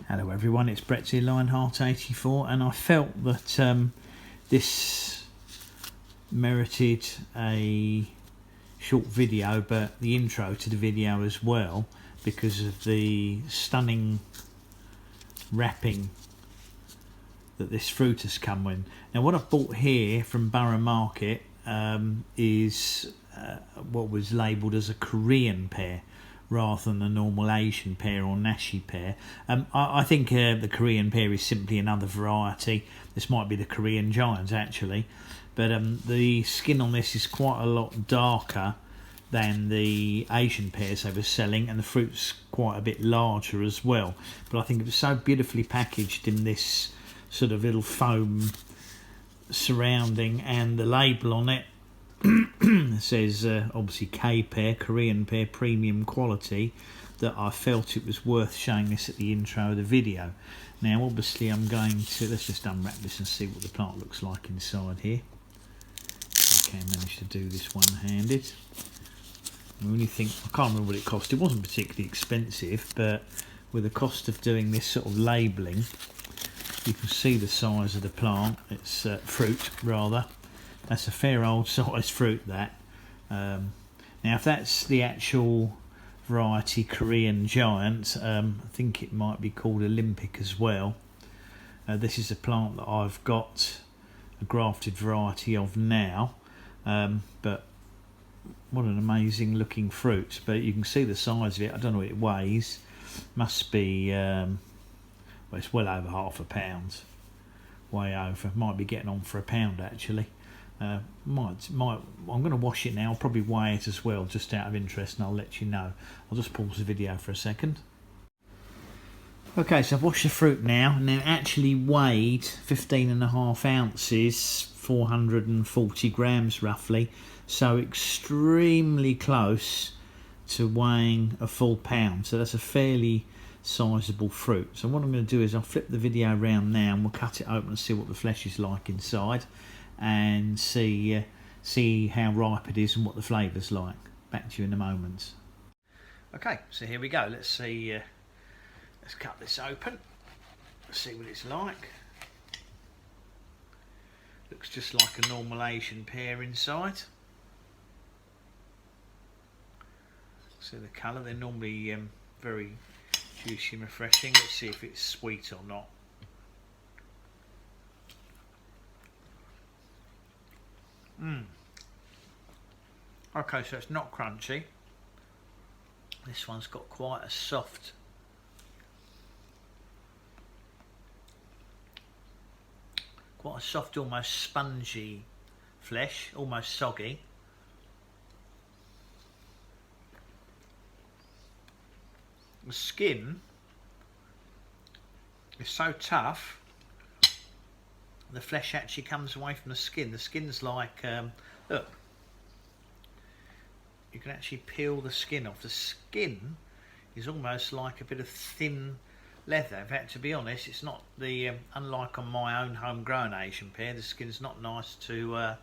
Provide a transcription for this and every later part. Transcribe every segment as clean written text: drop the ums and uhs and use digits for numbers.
Hello everyone, it's Bretsy Lionheart84, and I felt that this merited a short video, but the intro to the video as well, because of the stunning wrapping that this fruit has come in. Now what I've bought here from Borough Market is what was labelled as a Korean pear rather than the normal Asian pear or nashi pear. I think the Korean pear is simply another variety. This might be the Korean giant actually, but the skin on this is quite a lot darker than the Asian pears they were selling, and the fruit's quite a bit larger as well. But I think it was so beautifully packaged in this sort of little foam surrounding, and the label on it says obviously K pear, Korean pear, premium quality, that I felt it was worth showing this at the intro of the video. Now obviously I'm going to, let's just unwrap this and see what the plant looks like inside here. If I can manage to do this one-handed. I only think, I can't remember what it cost. It wasn't particularly expensive, but with the cost of doing this sort of labelling, you can see the size of the plant. It's fruit rather. That's a fair old size fruit, that. Now if that's the actual variety Korean giant, I think it might be called Olympic as well. This is a plant that I've got a grafted variety of now, but what an amazing looking fruit. But you can see the size of it. I don't know what it weighs. Must be well, it's well over £0.5 pound, way over. Might be getting on for £1 actually. I'm going to wash it now. I'll probably weigh it as well, just out of interest, and I'll let you know. I'll just pause the video for a second. Okay, so I've washed the fruit now, and it actually weighed 15.5 ounces, 440 grams roughly, so extremely close to weighing a full pound. So that's a fairly sizable fruit. So what I'm going to do is I'll flip the video around now, and we'll cut it open and see what the flesh is like inside, and see how ripe it is and what the flavour's like. Back to you in a moment. Okay, so here we go. Let's see. Let's cut this open. See what it's like. Looks just like a normal Asian pear inside. See the colour. They're normally very juicy and refreshing. Let's see if it's sweet or not. Okay, so it's not crunchy. This one's got quite a soft, almost spongy flesh, almost soggy. The skin is so tough, the flesh actually comes away from the skin. The skin's like, look, you can actually peel the skin off. The skin is almost like a bit of thin leather. In fact, to be honest, it's not the, unlike on my own homegrown Asian pear, the skin's not nice to,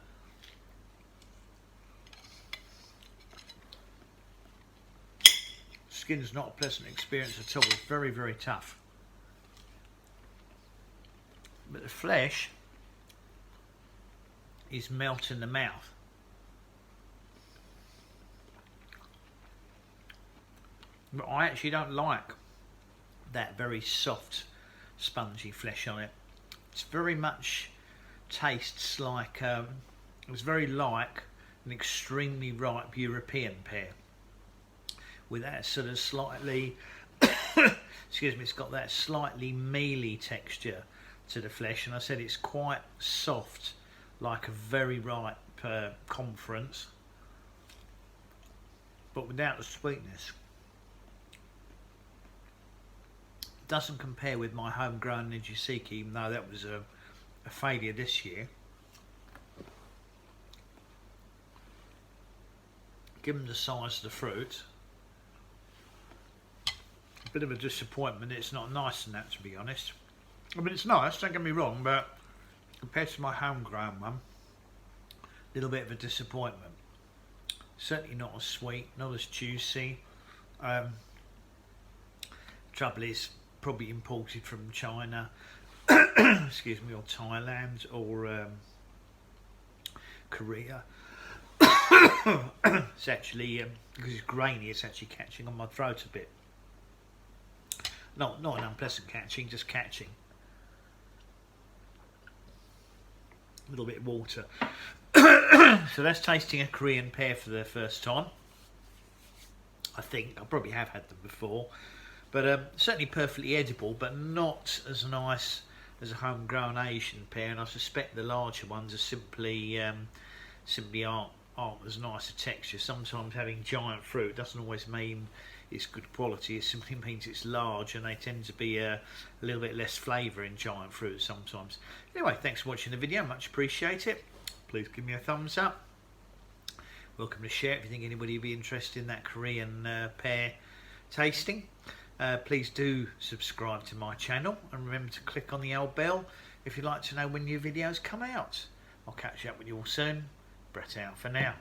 skin's not a pleasant experience at all. It's very, very tough. But the flesh is melt in the mouth. But I actually don't like that very soft, spongy flesh on it. It's very much tastes like, it's very like an extremely ripe European pear, with that sort of slightly, excuse me, it's got that slightly mealy texture to the flesh, and I said it's quite soft, like a very ripe conference, but without the sweetness. Doesn't compare with my homegrown Nijisiki, even though that was a failure this year. Given the size of the fruit, a bit of a disappointment. It's not nice than that, to be honest. I mean, it's nice, don't get me wrong, but compared to my homegrown one, a little bit of a disappointment. Certainly not as sweet, not as juicy. Trouble is, probably imported from China, excuse me, or Thailand, or Korea. It's actually, because it's grainy, it's actually catching on my throat a bit. Not an unpleasant catching, just catching. A little bit of water. So that's tasting a Korean pear for the first time. I think I probably have had them before, but certainly perfectly edible, but not as nice as a homegrown Asian pear. And I suspect the larger ones are simply aren't as nice a texture. Sometimes having giant fruit doesn't always mean it's good quality. It simply means it's large, and they tend to be a little bit less flavour in giant fruit sometimes. Anyway, thanks for watching the video, much appreciate it. Please give me a thumbs up. Welcome to share if you think anybody would be interested in that Korean pear tasting. Please do subscribe to my channel, and remember to click on the old bell if you'd like to know when new videos come out. I'll catch up with you all soon. Brett out for now.